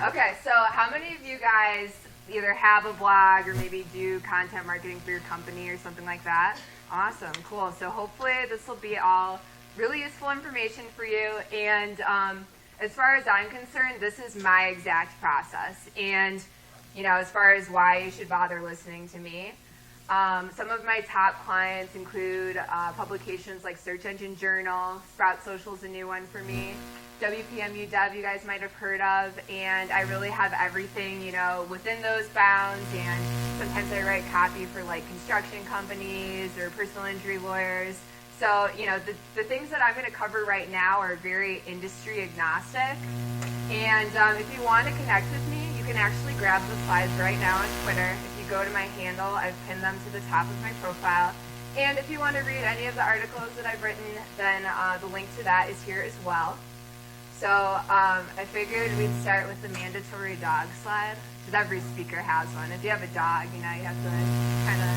Okay, so how many of you guys either have a blog or maybe do content marketing for your company or something like that? Awesome, cool. So hopefully this will be all really useful information for you. And as far as I'm concerned, this is my exact process. And as far as why you should bother listening to me, some of my top clients include publications like Search Engine Journal, Sprout Social's a new one for me, WPMU Dev you guys might have heard of, and I really have everything, within those bounds, and sometimes I write copy for like construction companies or personal injury lawyers. So, the things that I'm going to cover right now are very industry agnostic, and if you want to connect with me, you can actually grab the slides right now on Twitter. If you go to my handle, I've pinned them to the top of my profile, and if you want to read any of the articles that I've written, then the link to that is here as well. So I figured we'd start with the mandatory dog slide, because every speaker has one. If you have a dog, you have to kind of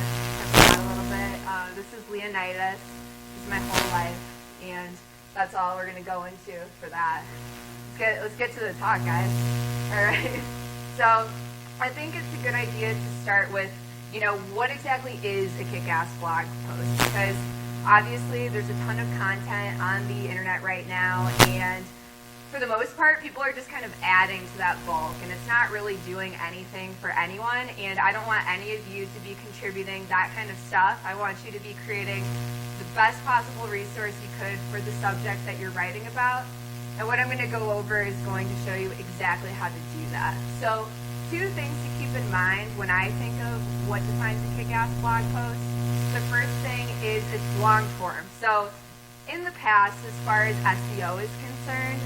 test it out a little bit. This is Leonidas. This is my whole life, and that's all we're going to go into for that. Let's get to the talk, guys. All right. So I think it's a good idea to start with, what exactly is a kick-ass blog post? Because obviously there's a ton of content on the internet right now, and for the most part, people are just kind of adding to that bulk, and it's not really doing anything for anyone, and I don't want any of you to be contributing that kind of stuff. I want you to be creating the best possible resource you could for the subject that you're writing about, and what I'm going to go over is going to show you exactly how to do that. So, two things to keep in mind when I think of what defines a kick-ass blog post. The first thing is it's long form. So, in the past, as far as SEO is concerned,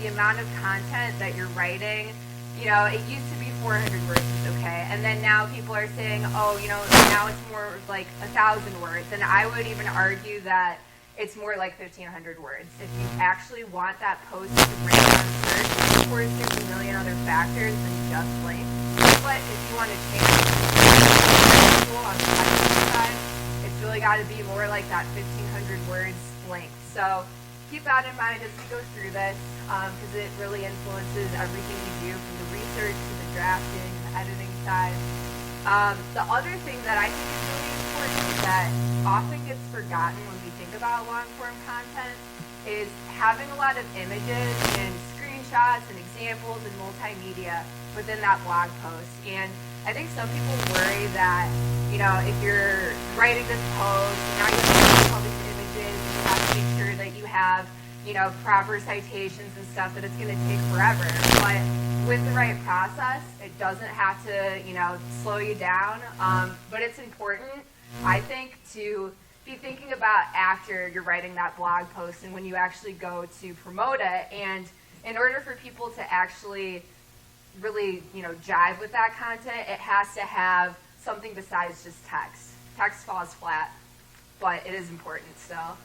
the amount of content that you're writing, it used to be 400 words is okay, and then now people are saying, now it's more like 1,000 words, and I would even argue that it's more like 1,500 words. If you actually want that post to rank on search, of course there's a million other factors than just length, but if you want to change the tool on the technical side, it's really got to be more like that 1,500 words length. So keep that in mind as we go through this, because it really influences everything you do, from the research to the drafting, the editing side. The other thing that I think is really important that often gets forgotten when we think about long-form content is having a lot of images and screenshots and examples and multimedia within that blog post. And I think some people worry that, if you're writing this post, now you have all these images, and you have to make sure that you have, proper citations and stuff, that it's going to take forever. But with the right process, it doesn't have to, slow you down. But it's important, I think, to be thinking about after you're writing that blog post and when you actually go to promote it. And in order for people to actually really, jive with that content, it has to have something besides just text. Text falls flat, but it is important still.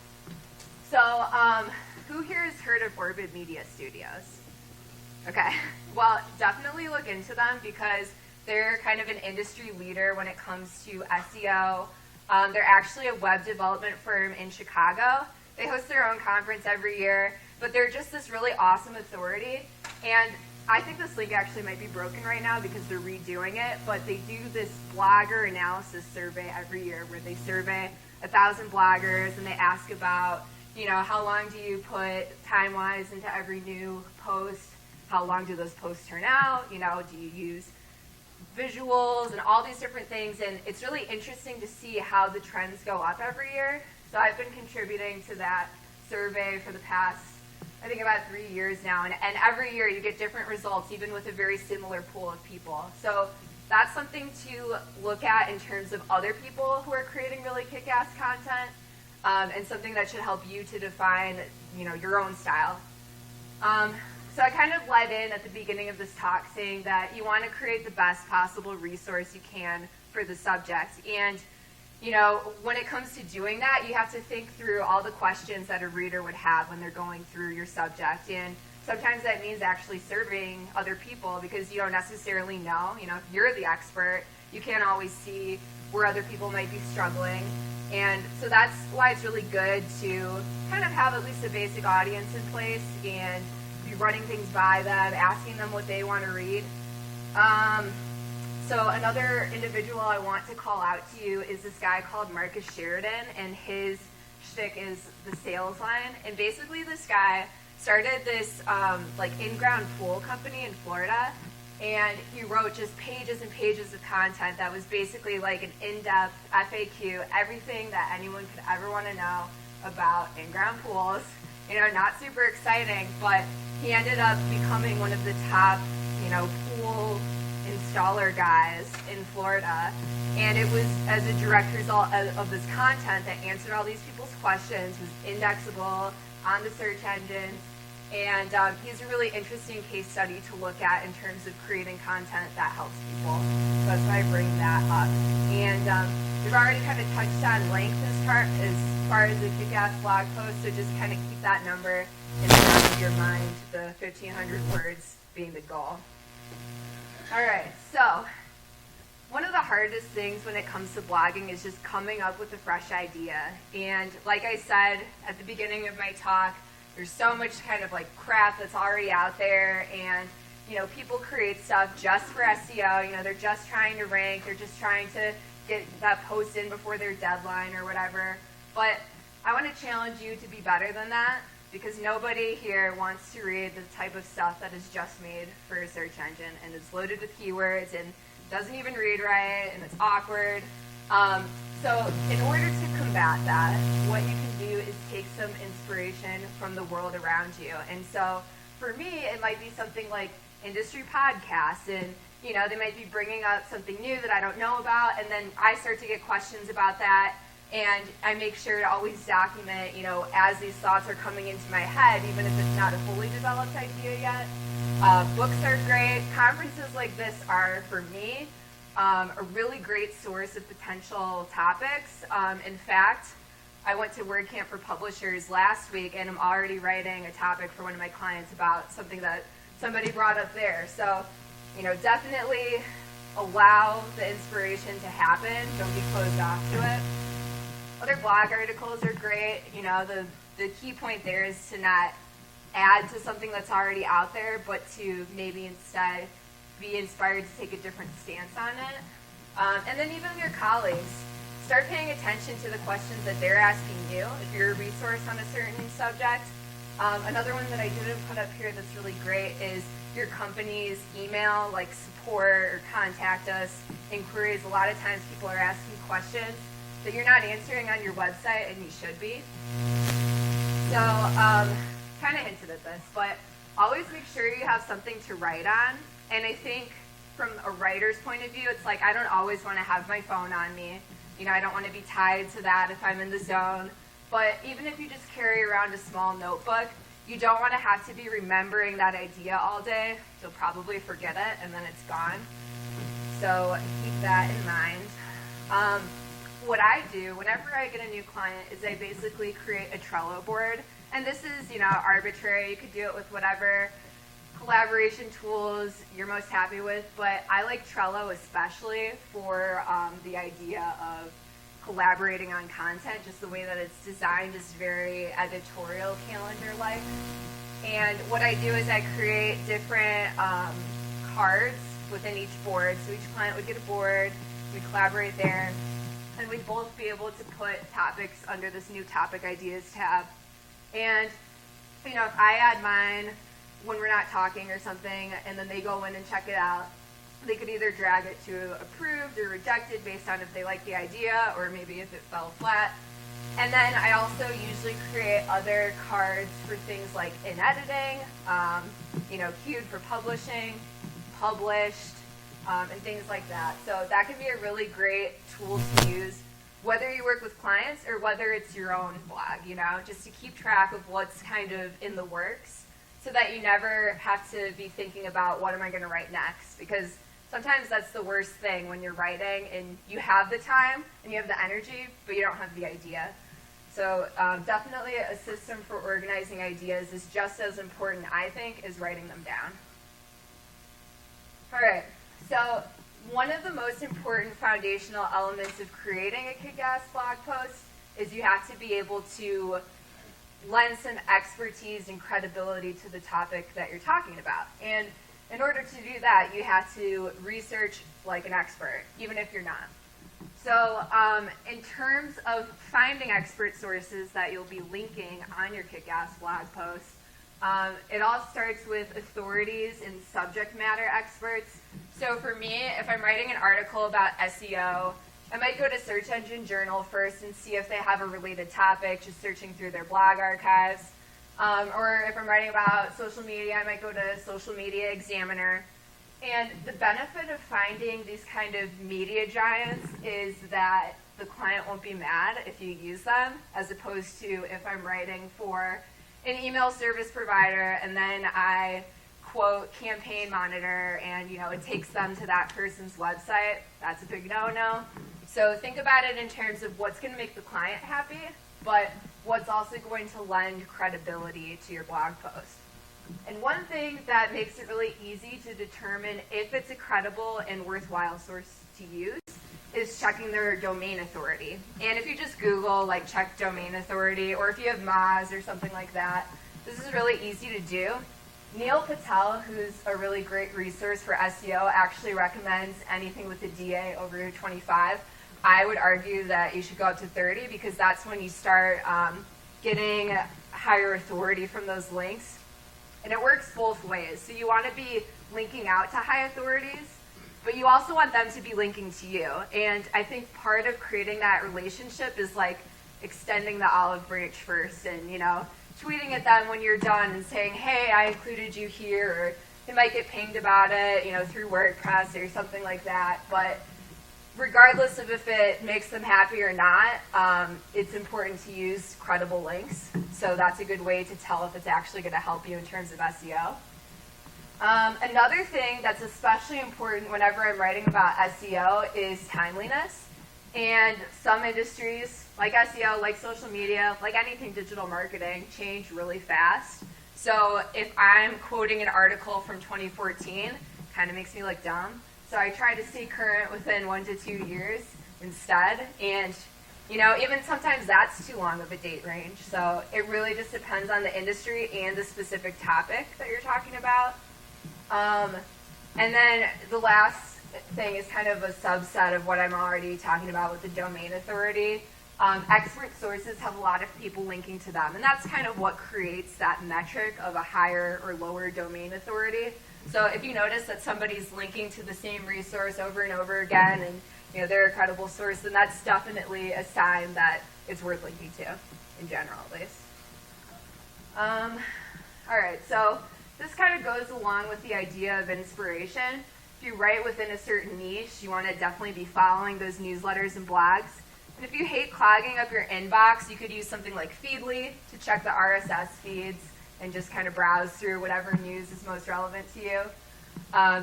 So, who here has heard of Orbit Media Studios? Okay, well, definitely look into them because they're kind of an industry leader when it comes to SEO. They're actually a web development firm in Chicago. They host their own conference every year, but they're just this really awesome authority. And I think this link actually might be broken right now because they're redoing it, but they do this blogger analysis survey every year where they survey 1,000 bloggers and they ask about, how long do you put time-wise into every new post? How long do those posts turn out? Do you use visuals and all these different things? And it's really interesting to see how the trends go up every year. So I've been contributing to that survey for the past, I think, about 3 years now. And every year you get different results, even with a very similar pool of people. So that's something to look at in terms of other people who are creating really kick-ass content, and something that should help you to define, your own style. So I kind of led in at the beginning of this talk saying that you want to create the best possible resource you can for the subject. And, when it comes to doing that, you have to think through all the questions that a reader would have when they're going through your subject. And sometimes that means actually surveying other people because you don't necessarily know. If you're the expert, you can't always see where other people might be struggling. And so that's why it's really good to kind of have at least a basic audience in place and be running things by them, asking them what they want to read. So another individual I want to call out to you is this guy called Marcus Sheridan, and his shtick is the sales line. And basically this guy started this like in-ground pool company in Florida, and he wrote just pages and pages of content that was basically like an in-depth FAQ, everything that anyone could ever want to know about in-ground pools. You know, not super exciting, but he ended up becoming one of the top, you know, pool installer guys in Florida. And it was as a direct result of this content that answered all these people's questions, was indexable on the search engines. And he's a really interesting case study to look at in terms of creating content that helps people. So that's why I bring that up. And we've already kind of touched on length as far as the kick-ass blog post, so just kind of keep that number in the back of your mind, the 1,500 words being the goal. All right, so one of the hardest things when it comes to blogging is just coming up with a fresh idea. And like I said at the beginning of my talk, there's so much kind of like crap that's already out there, and you know, people create stuff just for SEO. You know, they're just trying to rank, they're just trying to get that post in before their deadline or whatever. But I want to challenge you to be better than that, because nobody here wants to read the type of stuff that is just made for a search engine and it's loaded with keywords and doesn't even read right and it's awkward. So in order to combat that, what you can do is take some inspiration from the world around you. And so for me, it might be something like industry podcasts, and you know, they might be bringing up something new that I don't know about, and then I start to get questions about that, and I make sure to always document, you know, as these thoughts are coming into my head, even if it's not a fully developed idea yet. Books are great. Conferences like this are, for me, a really great source of potential topics. In fact, I went to WordCamp for Publishers last week, and I'm already writing a topic for one of my clients about something that somebody brought up there. So, you know, definitely allow the inspiration to happen. Don't be closed off to it. Other blog articles are great. You know, the key point there is to not add to something that's already out there, but to maybe instead be inspired to take a different stance on it. And then even your colleagues, start paying attention to the questions that they're asking you if you're a resource on a certain subject. Another one that I didn't put up here that's really great is your company's email, like support or contact us inquiries. A lot of times people are asking questions that you're not answering on your website, and you should be. So, kind of hinted at this, but always make sure you have something to write on. And I think from a writer's point of view, it's like I don't always want to have my phone on me. You know, I don't want to be tied to that if I'm in the zone. But even if you just carry around a small notebook, you don't want to have to be remembering that idea all day. You'll probably forget it, and then it's gone. So keep that in mind. What I do whenever I get a new client is I basically create a Trello board. And this is, you know, arbitrary. You could do it with whatever collaboration tools you're most happy with, but I like Trello especially for the idea of collaborating on content. Just the way that it's designed is very editorial calendar-like. And what I do is I create different cards within each board. So each client would get a board, we collaborate there, and we'd both be able to put topics under this new topic ideas tab. And, you know, if I add mine when we're not talking or something, and then they go in and check it out, they could either drag it to approved or rejected based on if they like the idea or maybe if it fell flat. And then I also usually create other cards for things like in editing, you know, queued for publishing, published, and things like that. So that can be a really great tool to use, whether you work with clients or whether it's your own blog, you know, just to keep track of what's kind of in the works so that you never have to be thinking about what am I going to write next, because sometimes that's the worst thing when you're writing and you have the time and you have the energy, but you don't have the idea. So definitely a system for organizing ideas is just as important, I think, as writing them down. All right, so one of the most important foundational elements of creating a kick-ass blog post is you have to be able to lend some expertise and credibility to the topic that you're talking about. And in order to do that, you have to research like an expert, even if you're not. So in terms of finding expert sources that you'll be linking on your Kick-Ass blog post, it all starts with authorities and subject matter experts. So for me, if I'm writing an article about SEO, I might go to Search Engine Journal first and see if they have a related topic, just searching through their blog archives. Or if I'm writing about social media, I might go to Social Media Examiner. And the benefit of finding these kind of media giants is that the client won't be mad if you use them, as opposed to if I'm writing for an email service provider and then I quote Campaign Monitor and it takes them to that person's website. That's a big no-no. So think about it in terms of what's going to make the client happy, but what's also going to lend credibility to your blog post. And one thing that makes it really easy to determine if it's a credible and worthwhile source to use is checking their domain authority. And if you just Google, check domain authority, or if you have Moz or something like that, this is really easy to do. Neil Patel, who's a really great resource for SEO, actually recommends anything with a DA over 25. I would argue that you should go up to 30 because that's when you start getting higher authority from those links. And it works both ways. So you want to be linking out to high authorities, but you also want them to be linking to you. And I think part of creating that relationship is extending the olive branch first and, tweeting at them when you're done and saying, hey, I included you here, or they might get pinged about it, through WordPress or something like that. But regardless of if it makes them happy or not, it's important to use credible links. So that's a good way to tell if it's actually going to help you in terms of SEO. Another thing that's especially important whenever I'm writing about SEO is timeliness. And some industries, like SEO, like social media, like anything digital marketing, change really fast. So if I'm quoting an article from 2014, kind of makes me look dumb. So I try to stay current within 1 to 2 years instead. And even sometimes that's too long of a date range. So it really just depends on the industry and the specific topic that you're talking about. And then the last thing is kind of a subset of what I'm already talking about with the domain authority. Expert sources have a lot of people linking to them. And that's kind of what creates that metric of a higher or lower domain authority. So if you notice that somebody's linking to the same resource over and over again and they're a credible source, then that's definitely a sign that it's worth linking to, in general at least. All right, so this kind of goes along with the idea of inspiration. If you write within a certain niche, you want to definitely be following those newsletters and blogs. And if you hate clogging up your inbox, you could use something like Feedly to check the RSS feeds and just kind of browse through whatever news is most relevant to you.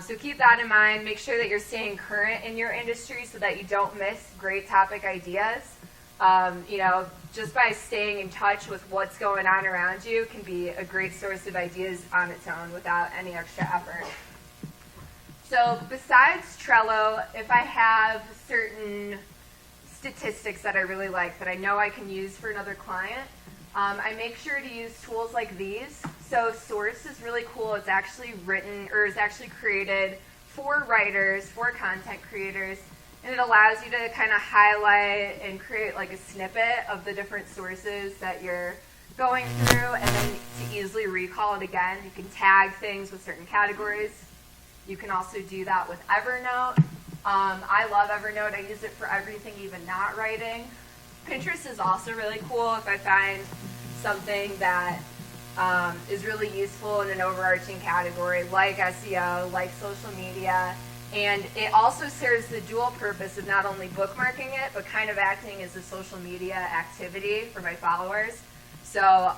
So keep that in mind. Make sure that you're staying current in your industry so that you don't miss great topic ideas. Just by staying in touch with what's going on around you can be a great source of ideas on its own without any extra effort. So besides Trello, if I have certain statistics that I really like that I know I can use for another client, I make sure to use tools like these. So Source is really cool. It's actually created for writers, for content creators, and it allows you to kind of highlight and create a snippet of the different sources that you're going through, and then to easily recall it again, you can tag things with certain categories. You can also do that with Evernote. I love Evernote. I use it for everything, even not writing. Pinterest is also really cool if I find something that is really useful in an overarching category like SEO, like social media. And it also serves the dual purpose of not only bookmarking it, but kind of acting as a social media activity for my followers. So,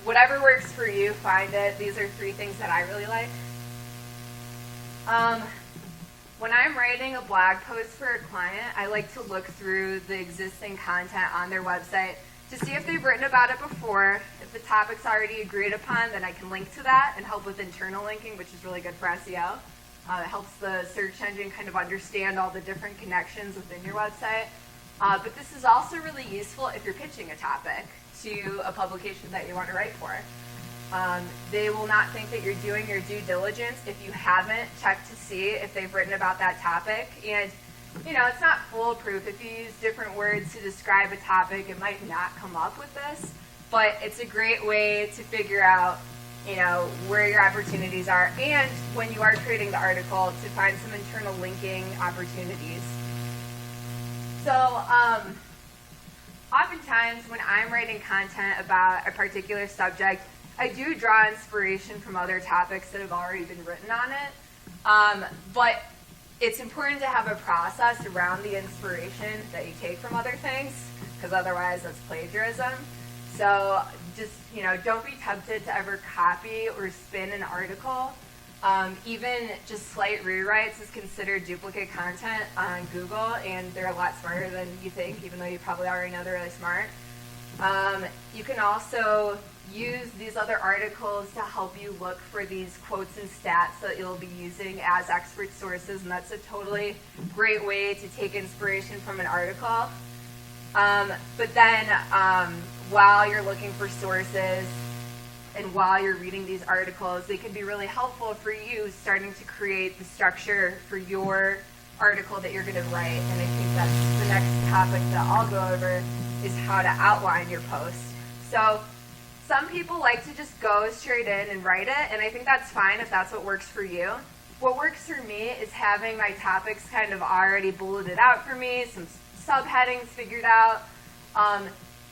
whatever works for you, find it. These are 3 things that I really like. When I'm writing a blog post for a client, I like to look through the existing content on their website to see if they've written about it before. If the topic's already agreed upon, then I can link to that and help with internal linking, which is really good for SEO. It helps the search engine kind of understand all the different connections within your website. But this is also really useful if you're pitching a topic to a publication that you want to write for. They will not think that you're doing your due diligence if you haven't checked to see if they've written about that topic. And, you know, it's not foolproof. If you use different words to describe a topic, it might not come up with this. But it's a great way to figure out, you know, where your opportunities are. And when you are creating the article, to find some internal linking opportunities. So, oftentimes when I'm writing content about a particular subject, I do draw inspiration from other topics that have already been written on it, but it's important to have a process around the inspiration that you take from other things, because otherwise that's plagiarism. So just, you know, don't be tempted to ever copy or spin an article. Even just slight rewrites is considered duplicate content on Google, and they're a lot smarter than you think, even though you probably already know they're really smart. You can also use these other articles to help you look for these quotes and stats that you'll be using as expert sources, and that's a totally great way to take inspiration from an article. But then while you're looking for sources and while you're reading these articles, they can be really helpful for you starting to create the structure for your article that you're going to write. And I think that's the next topic that I'll go over, is how to outline your post. So some people like to just go straight in and write it, and I think that's fine if that's what works for you. What works for me is having my topics kind of already bulleted out for me, some subheadings figured out.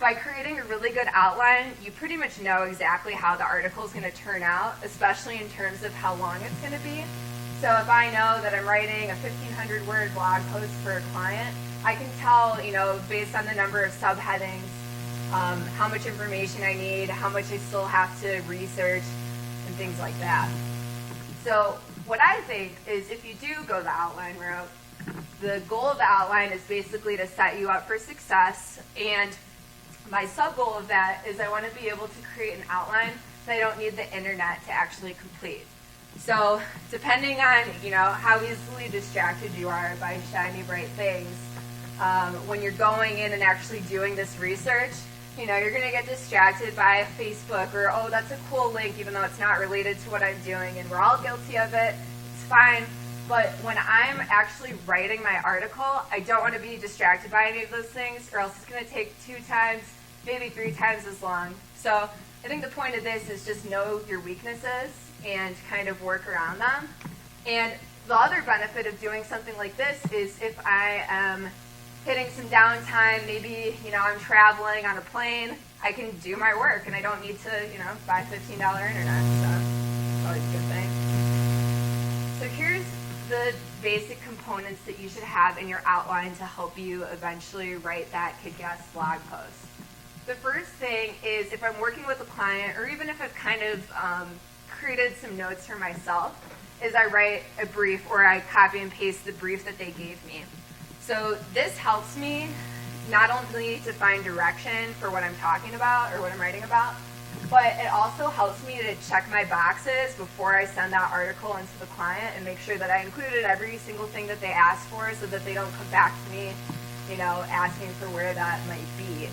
By creating a really good outline, you pretty much know exactly how the article is going to turn out, especially in terms of how long it's going to be. So if I know that I'm writing a 1,500-word blog post for a client, I can tell, you know, based on the number of subheadings, how much information I need, how much I still have to research, and things like that. So what I think is, if you do go the outline route, the goal of the outline is basically to set you up for success, and my sub-goal of that is I want to be able to create an outline that I don't need the internet to actually complete. So depending on, you know, how easily distracted you are by shiny, bright things, when you're going in and actually doing this research, you know, you're going to get distracted by Facebook, or, oh, that's a cool link, even though it's not related to what I'm doing, and we're all guilty of it. It's fine. But when I'm actually writing my article, I don't want to be distracted by any of those things, or else it's going to take 2 times, maybe 3 times as long. So I think the point of this is just know your weaknesses and kind of work around them. And the other benefit of doing something like this is if I am hitting some downtime, maybe, you know, I'm traveling on a plane, I can do my work and I don't need to, you know, buy $15 internet. So it's always a good thing. So here's the basic components that you should have in your outline to help you eventually write that kick-ass blog post. The first thing is, if I'm working with a client, or even if I've kind of created some notes for myself, is I write a brief, or I copy and paste the brief that they gave me. So this helps me not only to find direction for what I'm talking about or what I'm writing about, but it also helps me to check my boxes before I send that article into the client and make sure that I included every single thing that they asked for, so that they don't come back to me, you know, asking for where that might be.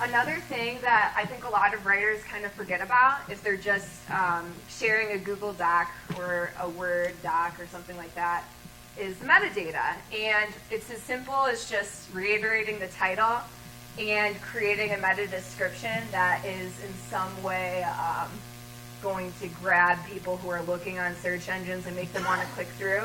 Another thing that I think a lot of writers kind of forget about is they're just sharing a Google Doc or a Word doc or something like that, is the metadata. And it's as simple as just reiterating the title and creating a meta description that is in some way going to grab people who are looking on search engines and make them want to click through.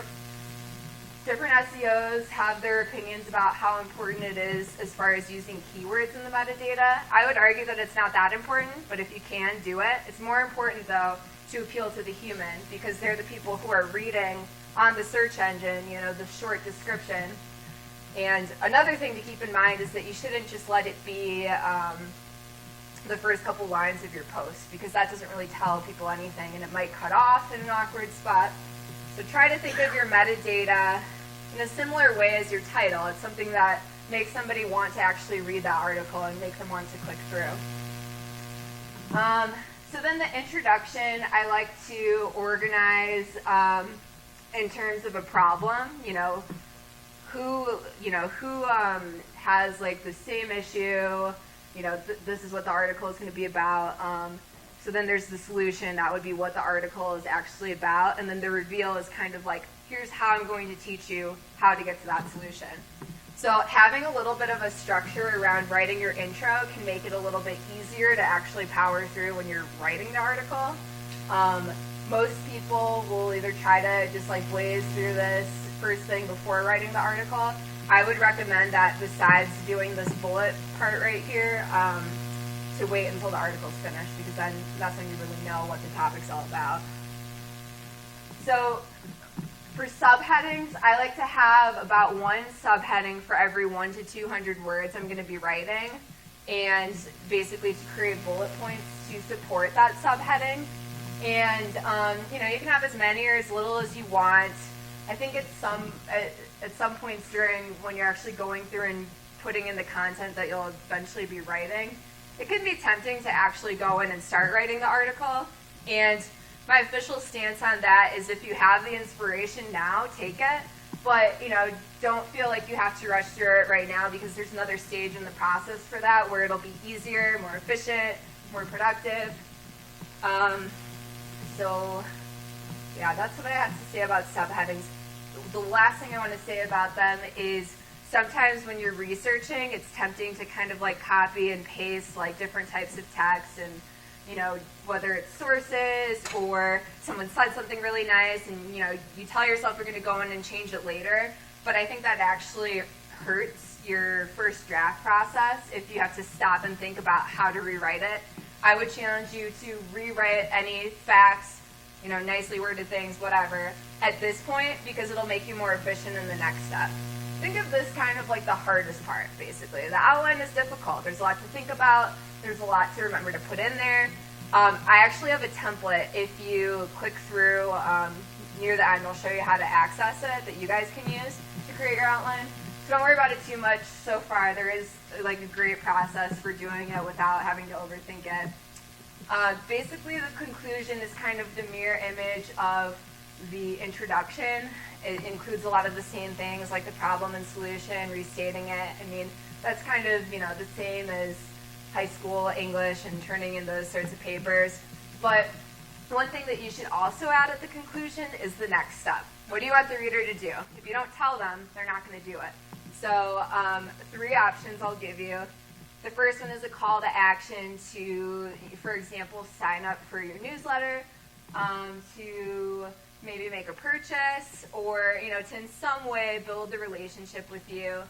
Different SEOs have their opinions about how important it is as far as using keywords in the metadata. I would argue that it's not that important, but if you can, do it. It's more important, though, to appeal to the human, because they're the people who are reading on the search engine, you know, the short description. And another thing to keep in mind is that you shouldn't just let it be the first couple lines of your post, because that doesn't really tell people anything, and it might cut off in an awkward spot. So try to think of your metadata in a similar way as your title. It's something that makes somebody want to actually read that article and make them want to click through. So then the introduction, I like to organize in terms of a problem. Who has like the same issue, this is what the article is going to be about. So then there's the solution, that would be what the article is actually about, and then the reveal is kind of like, here's how I'm going to teach you how to get to that solution. So having a little bit of a structure around writing your intro can make it a little bit easier to actually power through when you're writing the article. Most people will either try to just like blaze through this first thing before writing the article. I would recommend that besides doing this bullet part right here, to wait until the article's finished, because then that's when you really know what the topic's all about. So for subheadings, I like to have about one subheading for every 1 to 200 words I'm going to be writing, and basically to create bullet points to support that subheading. And you can have as many or as little as you want. I think at some points during when you're actually going through and putting in the content that you'll eventually be writing, it can be tempting to actually go in and start writing the article. And my official stance on that is if you have the inspiration now, take it. But, don't feel like you have to rush through it right now, because there's another stage in the process for that where it'll be easier, more efficient, more productive. So, yeah, that's what I have to say about subheadings. The last thing I want to say about them is sometimes when you're researching, it's tempting to kind of like copy and paste like different types of text, and whether it's sources or someone said something really nice, and you tell yourself you're going to go in and change it later. But I think that actually hurts your first draft process if you have to stop and think about how to rewrite it. I would challenge you to rewrite any facts, nicely worded things, whatever, at this point, because it'll make you more efficient in the next step. Think of this kind of like the hardest part, basically. The outline is difficult. There's a lot to think about. There's a lot to remember to put in there. I actually have a template. If you click through near the end, I'll show you how to access it that you guys can use to create your outline. So don't worry about it too much so far. There is like a great process for doing it without having to overthink it. Basically, the conclusion is kind of the mirror image of the introduction. It includes a lot of the same things like the problem and solution, restating it. I mean, that's kind of, the same as high school English and turning in those sorts of papers. But one thing that you should also add at the conclusion is the next step. What do you want the reader to do? If you don't tell them, they're not going to do it. So 3 options I'll give you. The first one is a call to action to, for example, sign up for your newsletter, to maybe make a purchase, or to in some way build the relationship with you.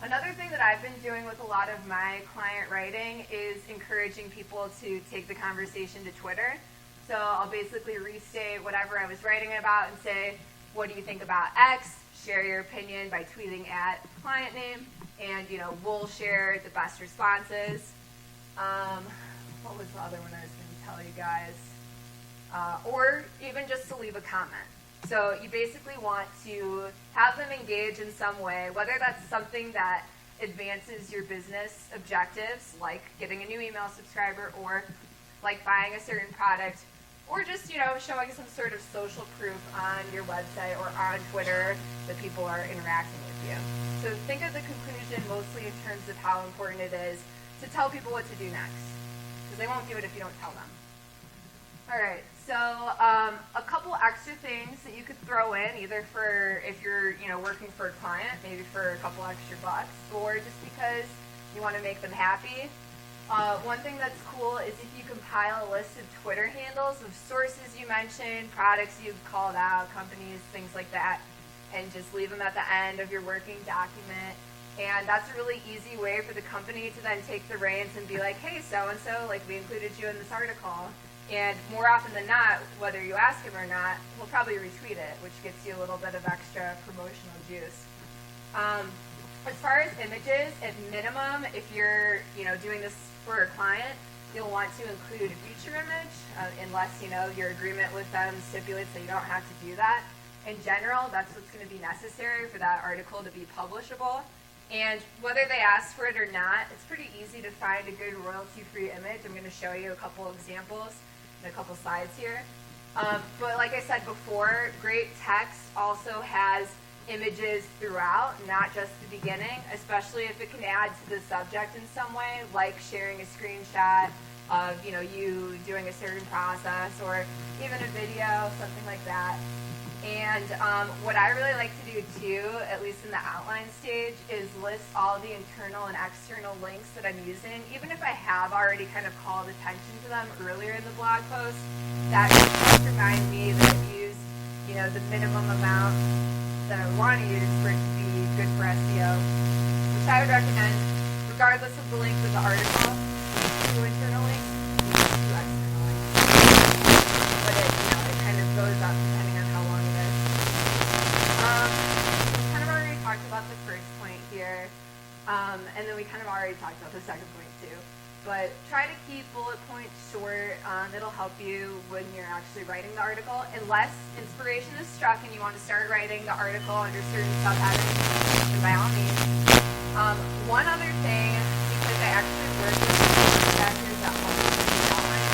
Another thing that I've been doing with a lot of my client writing is encouraging people to take the conversation to Twitter. So I'll basically restate whatever I was writing about and say, what do you think about X? Share your opinion by tweeting at client name, and we'll share the best responses. What was the other one I was going to tell you guys? Or even just to leave a comment. So you basically want to have them engage in some way, whether that's something that advances your business objectives, like getting a new email subscriber, or like buying a certain product, or just, showing some sort of social proof on your website or on Twitter that people are interacting with you. So think of the conclusion mostly in terms of how important it is to tell people what to do next, because they won't do it if you don't tell them. All right, so a couple extra things that you could throw in, either for if you're working for a client, maybe for a couple extra bucks, or just because you want to make them happy. One thing that's cool is if you compile a list of Twitter handles of sources you mentioned, products you've called out, companies, things like that, and just leave them at the end of your working document. And that's a really easy way for the company to then take the reins and be like, hey, so-and-so, like we included you in this article. And more often than not, whether you ask him or not, he'll probably retweet it, which gets you a little bit of extra promotional juice. As far as images, at minimum, if you're doing this for a client, you'll want to include a feature image, unless your agreement with them stipulates that you don't have to do that. In general, that's what's going to be necessary for that article to be publishable. And whether they ask for it or not, it's pretty easy to find a good royalty-free image. I'm going to show you a couple of examples in a couple slides here. But like I said before, great text also has images throughout, not just the beginning, especially if it can add to the subject in some way, like sharing a screenshot of you doing a certain process, or even a video, something like that. And what I really like to do too, at least in the outline stage, is list all the internal and external links that I'm using, even if I have already kind of called attention to them earlier in the blog post. That just remind me that I've used the minimum amount that I want to use for it to be good for SEO, which I would recommend, regardless of the length of the article, 2 internal links, 2 external links. But it kind of goes up depending on how long it is. We kind of already talked about the first point here, and then we kind of already talked about the second point too. But try to keep bullet points short. It'll help you when you're actually writing the article. Unless inspiration is struck and you want to start writing the article under certain subheadings, then by all means. One other thing, because I actually work with professors that help me with the outline,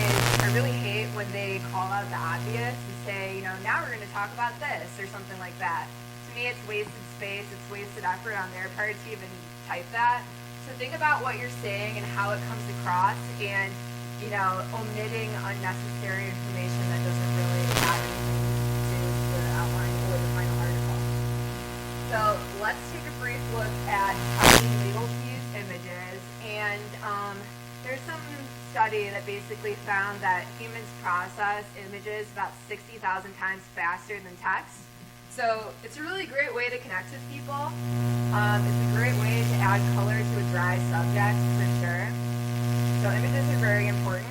is I really hate when they call out the obvious and say, now we're going to talk about this or something like that. To me, it's wasted space, it's wasted effort on their part to even type that. So think about what you're saying and how it comes across, and omitting unnecessary information that doesn't really add anything to the outline or the final article. So let's take a brief look at finding legal to use images. And there's some study that basically found that humans process images about 60,000 times faster than text. So it's a really great way to connect with people. It's a great way to add color to a dry subject, for sure. So images are very important.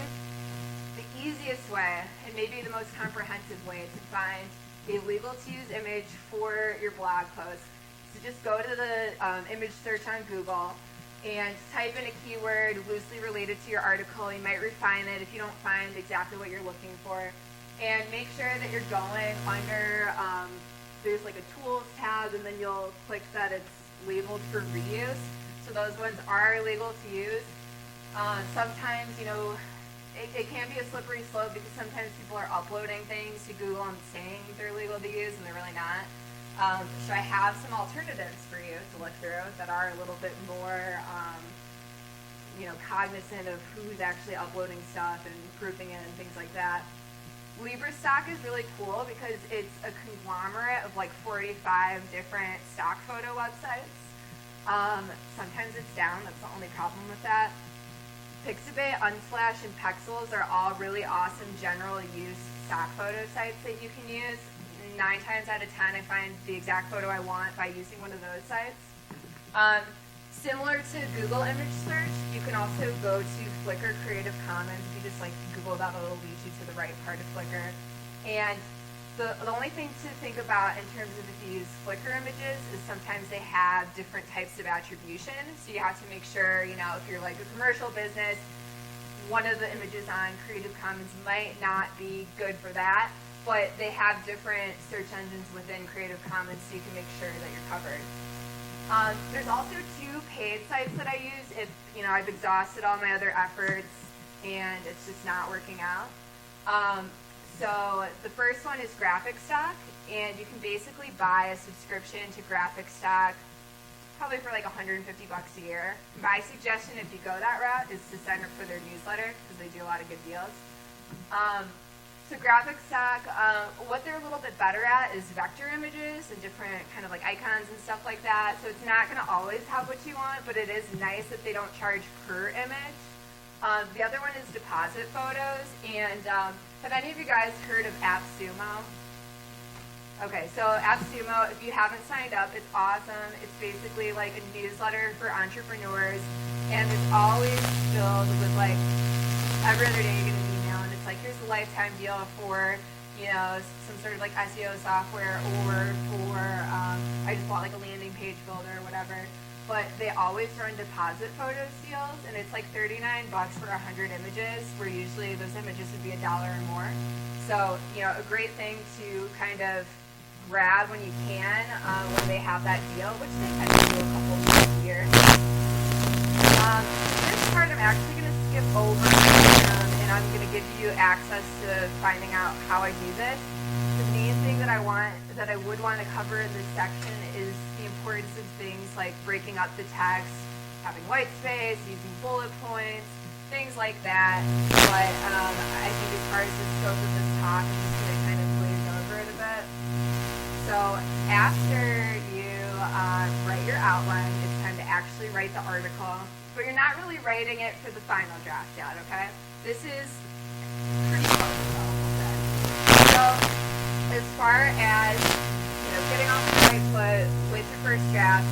The easiest way, and maybe the most comprehensive way to find a legal to use image for your blog post, is to just go to the image search on Google and type in a keyword loosely related to your article. You might refine it if you don't find exactly what you're looking for. And make sure that you're going under, there's like a tools tab, and then you'll click that it's labeled for reuse. So those ones are legal to use. Sometimes, it can be a slippery slope, because sometimes people are uploading things to Google and saying they're legal to use, and they're really not. So I have some alternatives for you to look through that are a little bit more, cognizant of who's actually uploading stuff and proofing it and things like that. LibreStock is really cool because it's a conglomerate of like 45 different stock photo websites. Sometimes it's down, that's the only problem with that. Pixabay, Unsplash, and Pexels are all really awesome general use stock photo sites that you can use. 9 times out of 10 I find the exact photo I want by using one of those sites. Similar to Google image search, you can also go to Flickr Creative Commons. If you just Google that, it'll lead you to the right part of Flickr. And the only thing to think about in terms of if you use Flickr images is sometimes they have different types of attribution. So you have to make sure, if you're like a commercial business, one of the images on Creative Commons might not be good for that, but they have different search engines within Creative Commons, so you can make sure that you're covered. There's also 2 paid sites that I use if I've exhausted all my other efforts and it's just not working out. So the first one is GraphicStock, and you can basically buy a subscription to GraphicStock probably for like $150 a year. My suggestion, if you go that route, is to sign up for their newsletter, because they do a lot of good deals. So GraphicStock, what they're a little bit better at is vector images and different kind of like icons and stuff like that. So it's not going to always have what you want, but it is nice that they don't charge per image. The other one is deposit photos, and have any of you guys heard of AppSumo? Okay, so AppSumo, if you haven't signed up, it's awesome. It's basically like a newsletter for entrepreneurs, and it's always filled with like every other day you're going to here's the lifetime deal for, some sort of like SEO software, or for, I just bought like a landing page builder or whatever. But they always run deposit photo deals, and it's like $39 for 100 images, where usually those images would be $1 or more. So, a great thing to kind of grab when you can, when they have that deal, which they tend to do a couple of times a year. This part I'm actually going to skip over, and I'm going to give you access to finding out how I do this. The main thing that I would want to cover in this section is the importance of things like breaking up the text, having white space, using bullet points, things like that. But I think as far as the scope of this talk, I'm just going to kind of glaze over it a bit. So after you write your outline, it's time to actually write the article. But you're not really writing it for the final draft yet, okay? This is pretty close, though, we'll say. So as far as getting off the right foot with your first draft,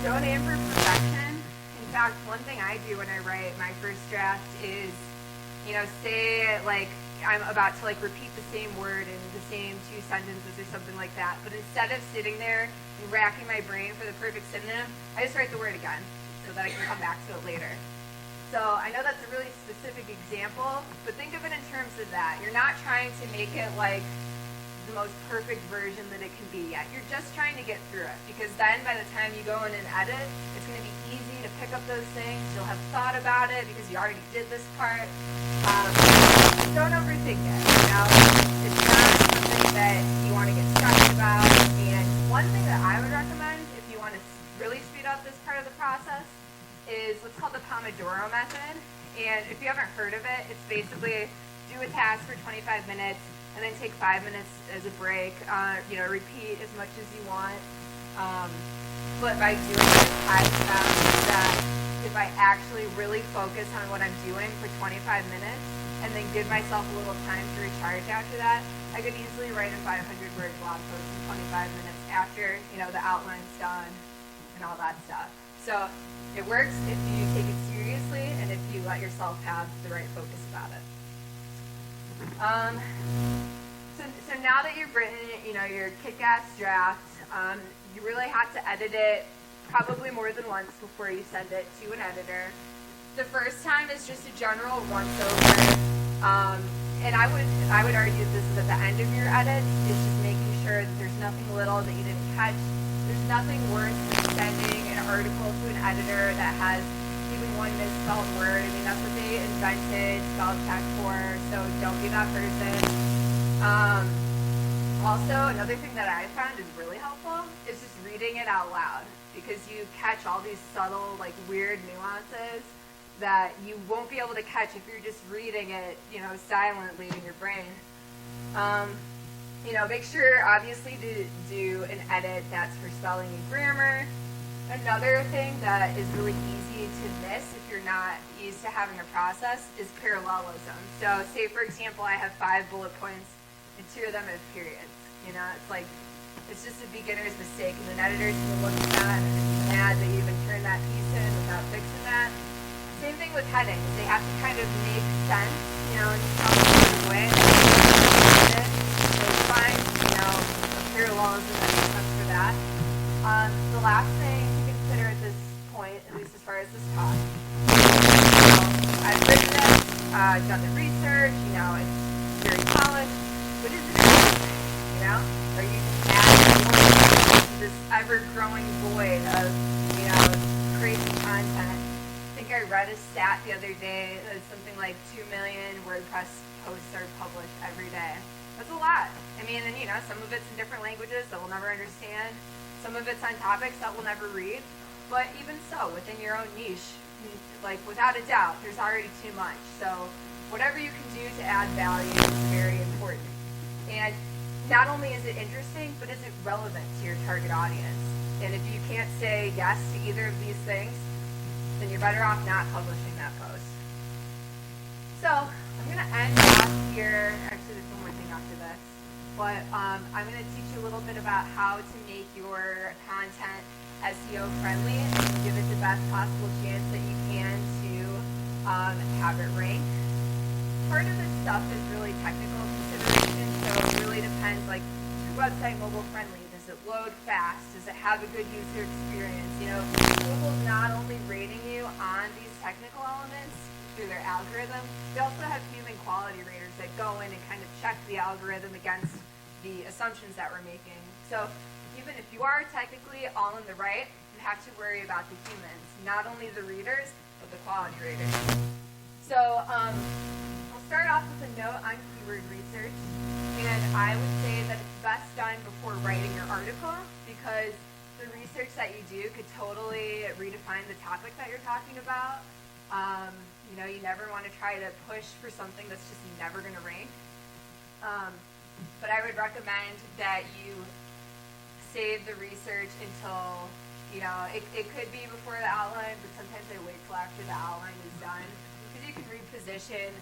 don't aim for perfection. In fact, one thing I do when I write my first draft is, say like I'm about to repeat the same word in the same 2 sentences or something like that. But instead of sitting there and racking my brain for the perfect synonym, I just write the word again so that I can come back to it later. So I know that's a really specific example, but think of it in terms of that. You're not trying to make it like the most perfect version that it can be yet. You're just trying to get through it, because then by the time you go in and edit, it's going to be easy to pick up those things. You'll have thought about it because you already did this part. Don't overthink it. It's not something that you want to get stressed about. And one thing that I would recommend if you want to really speed up this part of the process is what's called the Pomodoro method. And if you haven't heard of it, it's basically do a task for 25 minutes and then take 5 minutes as a break. Repeat as much as you want. But by doing this, I've found that if I actually really focus on what I'm doing for 25 minutes and then give myself a little time to recharge after that, I could easily write a 500-word blog post in 25 minutes after, the outline's done and all that stuff. So it works if you take it seriously and if you let yourself have the right focus about it. So now that you've written, your kick-ass draft, you really have to edit it probably more than once before you send it to an editor. The first time is just a general once-over, and I would argue this is at the end of your edit, is just making sure that there's nothing little that you didn't catch. There's nothing worse than sending an article to an editor that has even one misspelled word. I mean, that's what they invented spell check for, so don't be that person. Also, another thing that I found is really helpful is just reading it out loud, because you catch all these subtle, weird nuances that you won't be able to catch if you're just reading it, silently in your brain. Make sure, obviously, to do an edit that's for spelling and grammar. Another thing that is really easy to miss if you're not used to having a process is parallelism. So, say, for example, I have 5 bullet points and 2 of them have periods. It's just a beginner's mistake, and an editor's going to look at that and be mad that you even turned that piece in without fixing that. Same thing with headings. They have to kind of make sense, in some sort of way. So find, a parallelism that makes sense for that. The last thing to consider at this point, at least as far as this talk, I've written this, done the research, it's very polished, but is it interesting? Or you can add to this ever-growing void of, crazy content. I think I read a stat the other day that something like 2 million WordPress posts are published every day. That's a lot. And some of it's in different languages that we'll never understand. Some of it's on topics that we'll never read. But even so, within your own niche, without a doubt, there's already too much. So whatever you can do to add value is very important. And not only is it interesting, but is it relevant to your target audience? And if you can't say yes to either of these things, then you're better off not publishing that post. So I'm going to end off here. Actually, there's one more thing after this. But I'm going to teach you a little bit about how to make your content SEO friendly and give it the best possible chance that you can to have it rank. Part of this stuff is really technical consideration, so it really depends, is your website mobile friendly? Does it load fast? Does it have a good user experience? Google's not only rating you on these technical elements through their algorithm, they also have human quality raters that go in and kind of check the algorithm against the assumptions that we're making. So even if you are technically all in the right, you have to worry about the humans, not only the readers, but the quality raters. So I'll start off with a note on keyword research, and I would say that it's best done do could totally redefine the topic that you're talking about. You never want to try to push for something that's just never going to rank. But I would recommend that you save the research until, it could be before the outline, but sometimes I wait till after the outline is done, because you can reposition,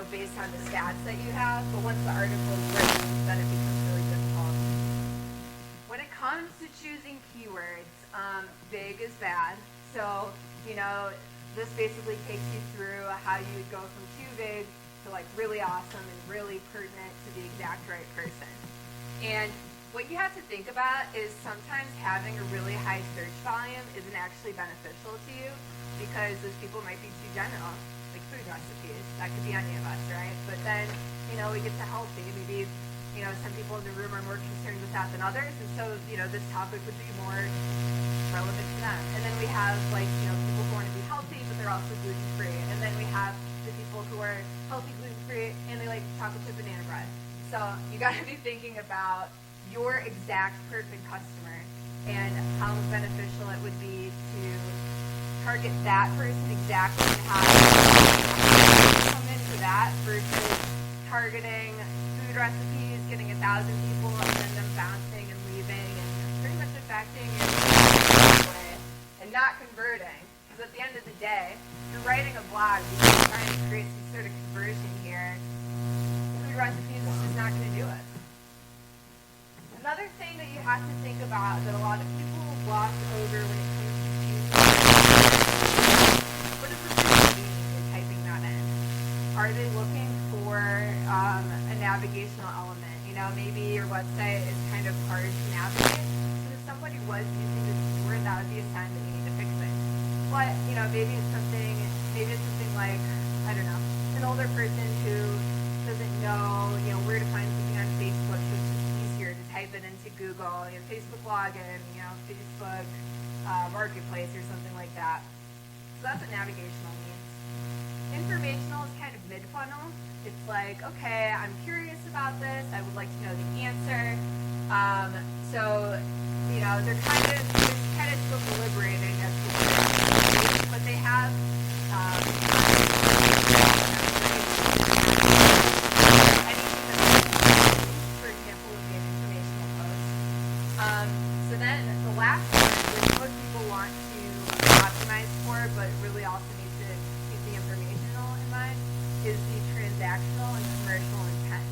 based on the stats that you have, but once the article is written, then it becomes really difficult. When it comes to choosing keywords, big is bad. So, this basically takes you through how you would go from too big to like really awesome and really pertinent to the exact right person. And what you have to think about is sometimes having a really high search volume isn't actually beneficial to you, because those people might be too general, like food recipes. That could be any of us, right? But then, we get to healthy. Maybe, some people in the room are more concerned with that than others, and so, this topic would be more relevant to them. And then we have, people who want to be healthy, but they're also gluten-free. And then we have the people who are healthy, gluten-free, and they like chocolate chip banana bread. So you got to be thinking about your exact perfect customer and how beneficial it would be to target that person exactly and how to come into that versus targeting food recipes, getting 1,000 people and then them bouncing and leaving and pretty much affecting your way and not converting. Because at the end of the day, you're writing a blog because you're trying to create some sort of conversion here. Food recipes is just not going to do it. Another thing that you have to think about that a lot of people gloss over when it comes to choosing, what is the person meaning in typing that in? Are they looking for a navigational element? Maybe your website is kind of hard to navigate. So if somebody was using this keyword, that would be a sign that you need to fix it. But, maybe it's something like, I don't know, an older person who doesn't know, where to find something on Facebook, so it's just easier to type it into Google, Facebook login, Facebook marketplace or something like that. So that's what navigational means. Informational is kind of mid-funnel. It's like, okay, I'm curious about this. I would like to know the answer. They're kind of still deliberating as to what they have. Anything that, for example, would be an informational post. So then the last one, which most people want to optimize for, but really also need to keep the informational in mind, is the transactional and commercial intent.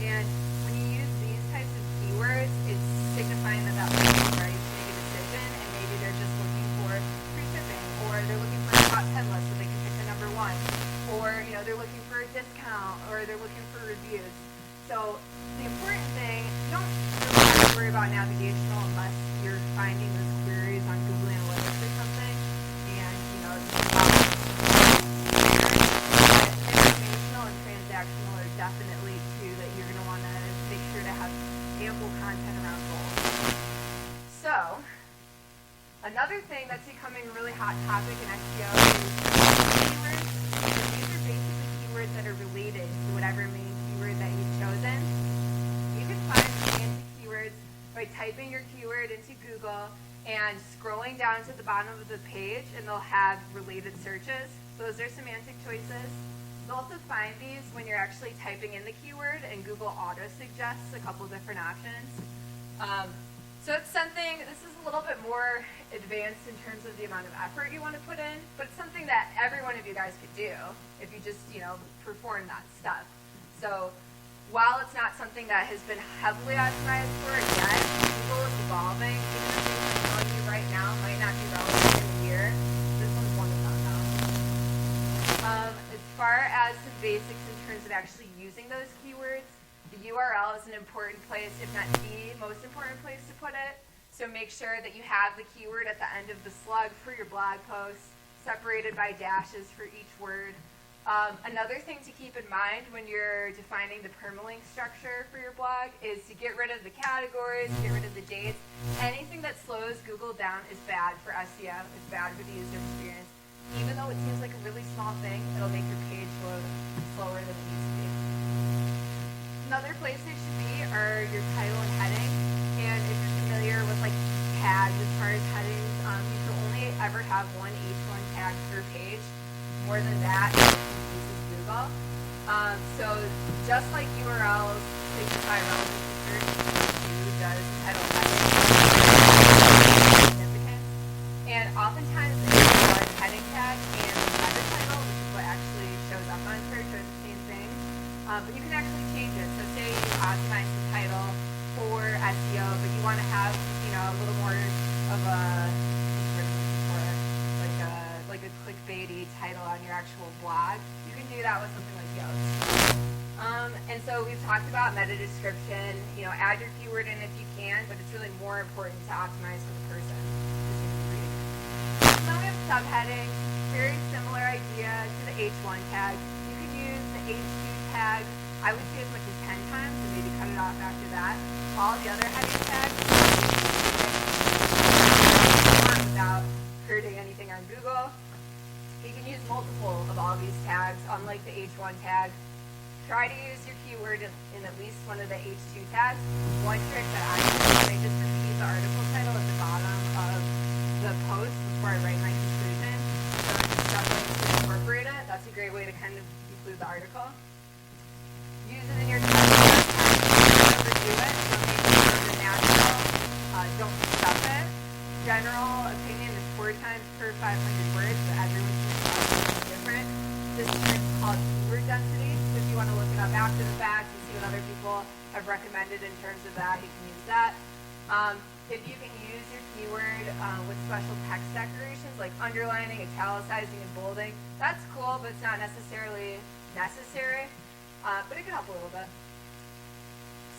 And when you use these types of keywords, it's signifying that person is ready to make a decision, and maybe they're just looking for free shipping, or they're looking for a top 10 list so they can pick the number one, or they're looking for a discount, or they're looking for reviews. So the important thing, you don't really have to worry about navigational unless you're finding those queries on Google Analytics or something, and it's about informational and transactional are definitely two that you're going to want to make sure to have ample content around goals. So, another thing that's becoming a really hot topic in SEO is keywords. These are basically keywords that are related to whatever main keyword that you've chosen. You can find semantic keywords by typing your keyword into Google and scrolling down to the bottom of the page, and they'll have related searches. So those are semantic choices. You'll also find these when you're actually typing in the keyword, and Google auto-suggests a couple different options. So it's something, this is a little bit more advanced in terms of the amount of effort you want to put in, but it's something that every one of you guys could do if you just, perform that stuff. So while it's not something that has been heavily optimized for it yet, Google is evolving. Even the things I'm telling you right now might not be relevant in a year. This one's one of them, though. As far as the basics in terms of actually using those keywords, the URL is an important place, if not the most important place to put it. So make sure that you have the keyword at the end of the slug for your blog post, separated by dashes for each word. Another thing to keep in mind when you're defining the permalink structure for your blog is to get rid of the categories, get rid of the dates. Anything that slows Google down is bad for SEO, it's bad for the user experience. Even though it seems like a really small thing, it'll make your page load slower than it needs to be. Another place they should be are your title and heading. And if you're familiar with like tags as far as headings, ever have one H1 tag per page. More than that, uses Google. So just like URLs signify relevance to search, so does title heading significance. And oftentimes the heading tag and the meta title, which is what actually shows up on search, are the same thing. But you can actually change it. So say you optimize the title for SEO, but you want to have, a little more of a like a clickbaity title on your actual blog. You can do that with something like Yoast. And so we've talked about meta description. Add your keyword in if you can, but it's really more important to optimize for the person who's reading it. So we have subheadings. Very similar idea to the H1 tag. You can use the H2 tag, I would say as much as 10 times, and maybe cut it off after that. All the other heading tags without hurting anything on Google. You can use multiple of all these tags, unlike the H1 tag. Try to use your keyword in at least one of the H2 tags. One trick that I do is I just repeat the article title at the bottom of the post before I write my conclusion. So I'm just struggling to incorporate it. That's a great way to kind of conclude the article. Use it in your text. Don't overdo it. So make it natural. Don't stuff it. General opinion is 4 times per 500 words, but everyone's something different. This is called keyword density. So if you want to look it up after the fact and see what other people have recommended in terms of that, you can use that. If you can use your keyword with special text decorations like underlining, italicizing, and bolding, that's cool, but it's not necessarily necessary, but it can help a little bit.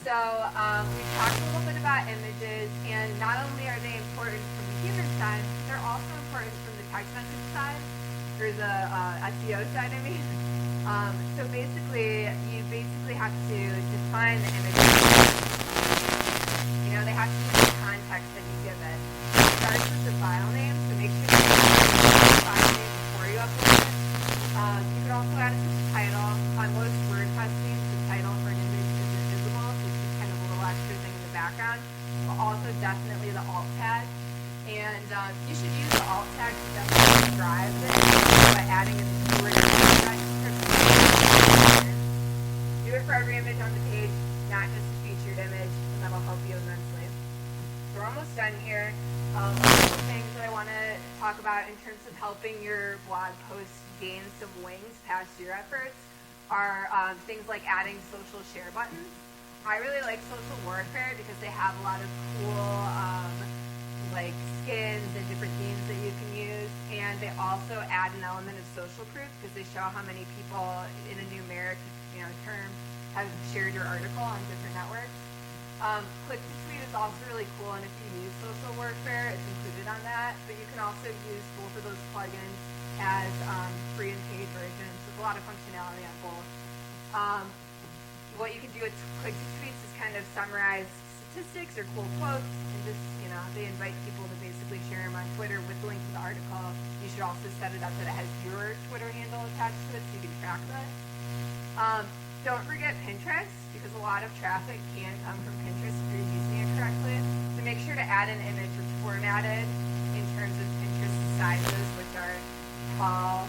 So we've talked a little bit about images, and not only are they important from the human side, they're also important from the text message side, or the SEO side, I mean. So basically, you have to define the images. They have to be the context that you give it. It starts with the file name, so make sure you use the file name before you upload it. You could also add it to the title. On most WordPress themes, the title for an image is invisible, so it's just kind of a little extra thing in the background. But also definitely the alt tag. And you should use the alt tag to definitely drive this by adding a keyword to that description. Do it for every image on the page, not just a featured image, and that'll help you immensely. So we're almost done here. One of the things that I want to talk about in terms of helping your blog post gain some wings past your efforts are things like adding social share buttons. I really like Social Warfare because they have a lot of cool like skins and different themes that you can use, and they also add an element of social proof because they show how many people in a numeric term have shared your article on different networks. Click to tweet is also really cool, and if you use Social Warfare, it's included on that, but you can also use both of those plugins as free and paid versions with a lot of functionality on both. What you can do with click to tweets is kind of summarize statistics or cool quotes, and just they invite people to basically share them on Twitter with the link to the article. You should also set it up that it has your Twitter handle attached to it so you can track that. Don't forget Pinterest, because a lot of traffic can come from Pinterest if you're using it correctly. So make sure to add an image that's formatted in terms of Pinterest sizes, which are tall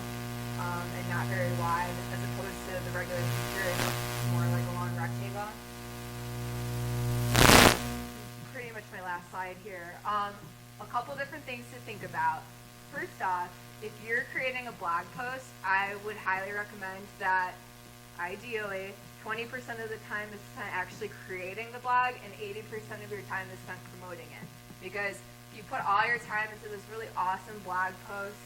and not very wide, as opposed to the regular picture, it's more like a long rectangle. Pretty much my last slide here. A couple different things to think about. First off, if you're creating a blog post, I would highly recommend that ideally 20% of the time is spent actually creating the blog and 80% of your time is spent promoting it. Because if you put all your time into this really awesome blog post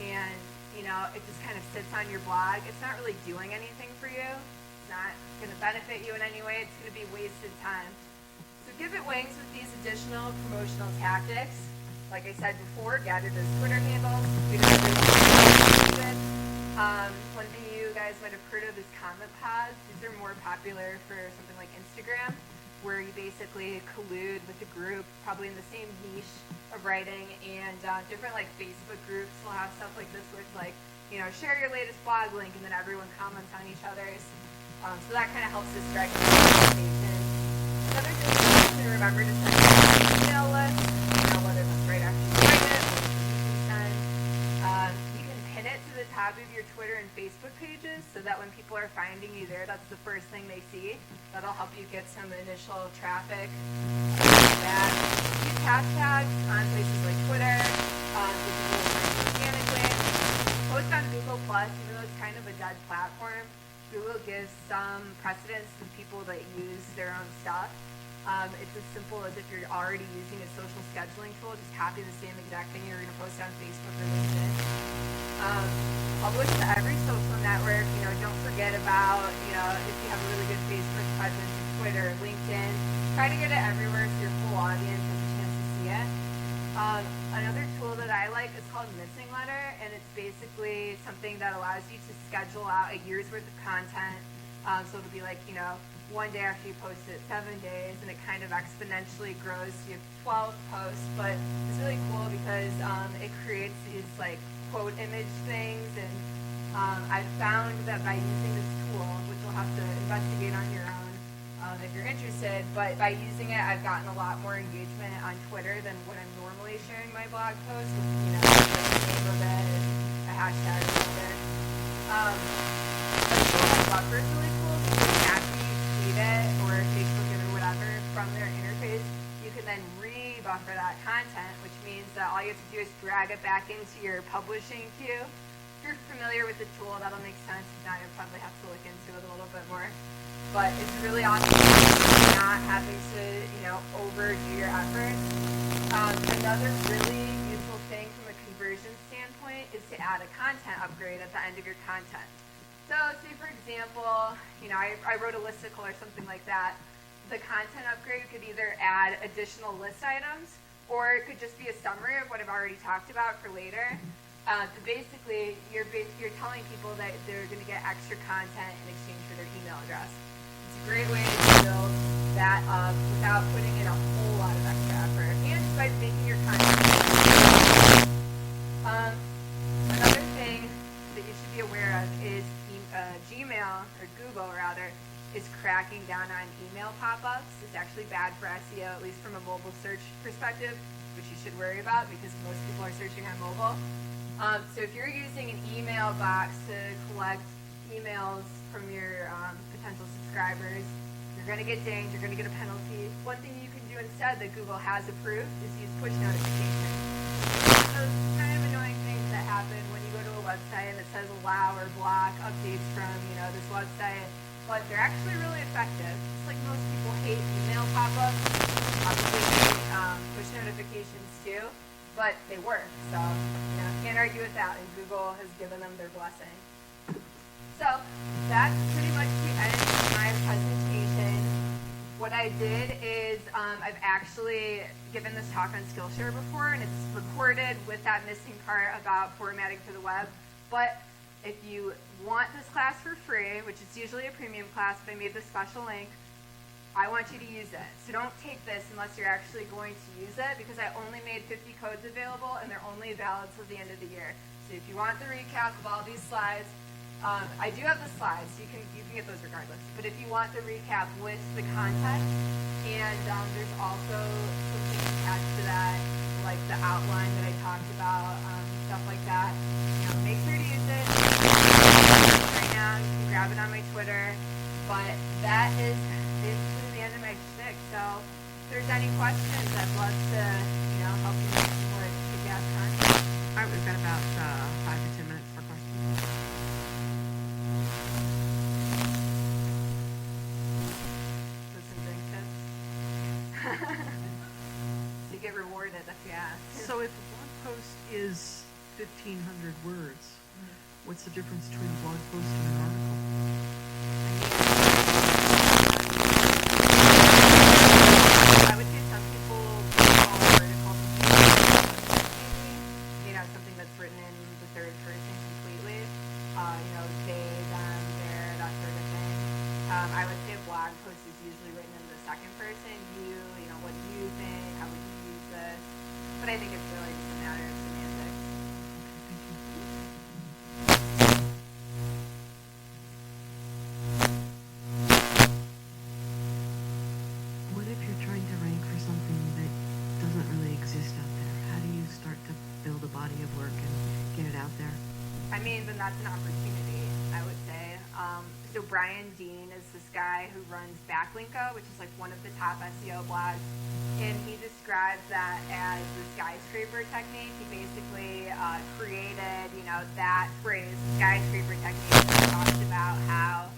and it just kind of sits on your blog, it's not really doing anything for you. It's not going to benefit you in any way. It's going to be wasted time. So give it wings with these additional promotional tactics. Like I said before, gather those Twitter handles. We don't really it. One thing you guys might have heard of is comment pods. These are more popular for something like Instagram, where you basically collude with a group, probably in the same niche of writing, and different like Facebook groups will have stuff like this where it's like, share your latest blog link, and then everyone comments on each other's. So that kind of helps to strike the conversation. Another thing is to remember to send an email list, whether that's right after you write it or you can send. copy of your Twitter and Facebook pages so that when people are finding you there, that's the first thing they see. That'll help you get some initial traffic. Use hashtags on places like Twitter, so people will find you organically. Post on Google+, even though it's kind of a dead platform. Google gives some precedence to people that use their own stuff. It's as simple as if you're already using a social scheduling tool, just copy the same exact thing you're going to post on Facebook or LinkedIn. Publish to every social network. Don't forget about, if you have a really good Facebook presence, Twitter, LinkedIn. Try to get it everywhere so your whole audience has a chance to see it. Another tool that I like is called Missing Letter, and it's basically something that allows you to schedule out a year's worth of content. So it'll be like, one day after you post it, 7 days, and it kind of exponentially grows. You have 12 posts, but it's really cool because it creates these like quote image things, and I've found that by using this tool, which you'll have to investigate on your own if you're interested, but by using it, I've gotten a lot more engagement on Twitter than when I'm normally sharing my blog posts with, like the name of it and a hashtag or something. Buffer is really cool because after you tweet it or Facebook it or whatever from their interface, you can then re-buffer that content, which means that all you have to do is drag it back into your publishing queue. If you're familiar with the tool, that'll make sense. If not, you'll probably have to look into it a little bit more. But it's really awesome not having to, overdo your efforts. Another really useful thing from a conversion standpoint is to add a content upgrade at the end of your content. So say for example, I wrote a listicle or something like that. The content upgrade could either add additional list items, or it could just be a summary of what I've already talked about for later. Basically, you're telling people that they're going to get extra content in exchange for their email address. It's a great way to build that up without putting in a whole lot of extra effort, and just by making your content. Another thing that you should be aware of is Gmail, or Google rather, is cracking down on email pop-ups. It's actually bad for SEO, at least from a mobile search perspective, which you should worry about because most people are searching on mobile. So if you're using an email box to collect emails from your potential subscribers, you're going to get dinged, you're going to get a penalty. One thing you can do instead that Google has approved is use push notifications. Those kind of annoying things that happen when you go to a website that says allow or block updates from, this website, but they're actually really effective. Just like most people hate email pop-ups, probably hate push notifications too, but they work. So, can't argue with that, and Google has given them their blessing. So that's pretty much the end of my presentation. What I did is I've actually given this talk on Skillshare before, and it's recorded with that missing part about formatting for the web. But if you want this class for free, which is usually a premium class, but I made this special link, I want you to use it. So don't take this unless you're actually going to use it, because I only made 50 codes available, and they're only valid till the end of the year. So if you want the recap of all these slides, I do have the slides, so you can get those regardless. But if you want the recap with the content, and there's also something attached to that, like the outline that I talked about, stuff like that. Make sure to use it. Right now, you can grab it on my Twitter. But that is basically the end of my shtick. So if there's any questions, I'd love to, help you make some more kick-ass content. All right, we've got about 5 to 10 minutes for questions. You get rewarded if you ask. So if a blog post is 1,500 words, what's the difference between a blog post and an article? I would say some people call an article maybe, something that's written in the third person completely. They, them, their, that sort of thing. I would say a blog post is usually written in the second person. What do you think? How would you use this? But I think it's really just a matter of semantics. What if you're trying to rank for something that doesn't really exist out there? How do you start to build a body of work and get it out there? The that's an opportunity, I would say. So Brian Dean is this guy who runs Backlinko, which is like one of the top SEO blogs, and he describes that as the skyscraper technique. He basically created, that phrase, skyscraper technique. He talks about how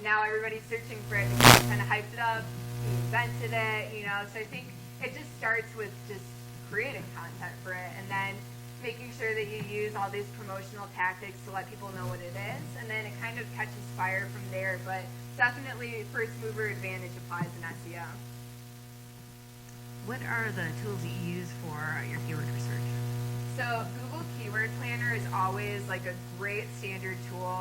now everybody's searching for it because he kind of hyped it up. He invented it, So I think it just starts with just creating content for it, and then making sure that you use all these promotional tactics to let people know what it is, and then it kind of catches fire from there. But definitely first mover advantage applies in SEO. What are the tools that you use for your keyword research? So Google Keyword Planner is always like a great standard tool.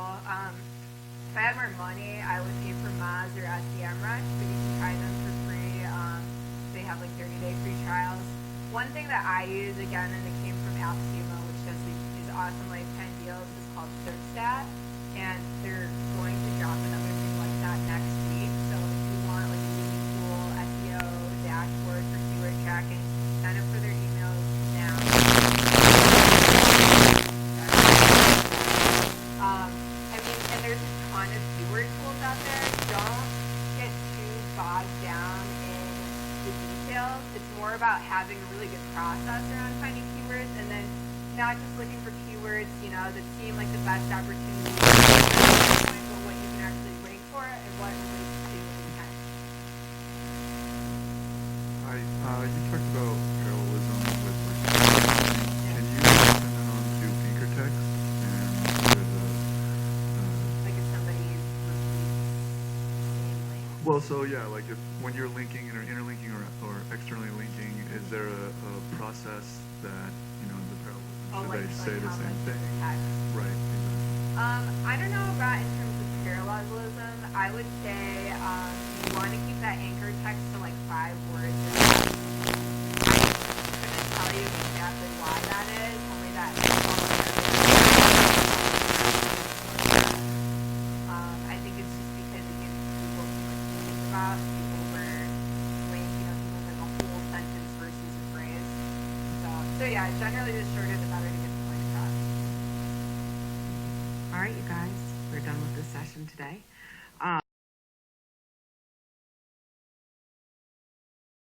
If I had more money, I would pay for Moz or SEMrush, but you can try them for free. They have like 30-day free trials. One thing that I use, again, and it came from AppSchema, which does these awesome lifetime deals, is called SearchStat, and they're going to drop another thing like that next week. So if you want like a really cool SEO dashboard for keyword tracking, sign up for their emails now. And there's a ton of keyword tools out there. Don't get too bogged down in the details. It's more about having a really good process around finding keywords, and then not just looking for keywords, that seem like the best opportunity, but what you can actually rank for and what relates to intent. You talked about parallelism with Can you send that on to anchor text and there's Like if somebody repeats same link. well, so yeah, like when you're linking or interlinking or externally linking, is there a process that the parallelism should they say the how same much thing? text. Right. I don't know about in terms of parallelism. I would say you want to keep that anchor text to like 5 words. I'm going to tell you exactly why that is. Only that. I think it's just because it gives people too much to think about. You overlink, people like a whole sentence versus a phrase. So yeah, generally the shorter the better to get the point across. All right, you guys, we're done with this session today.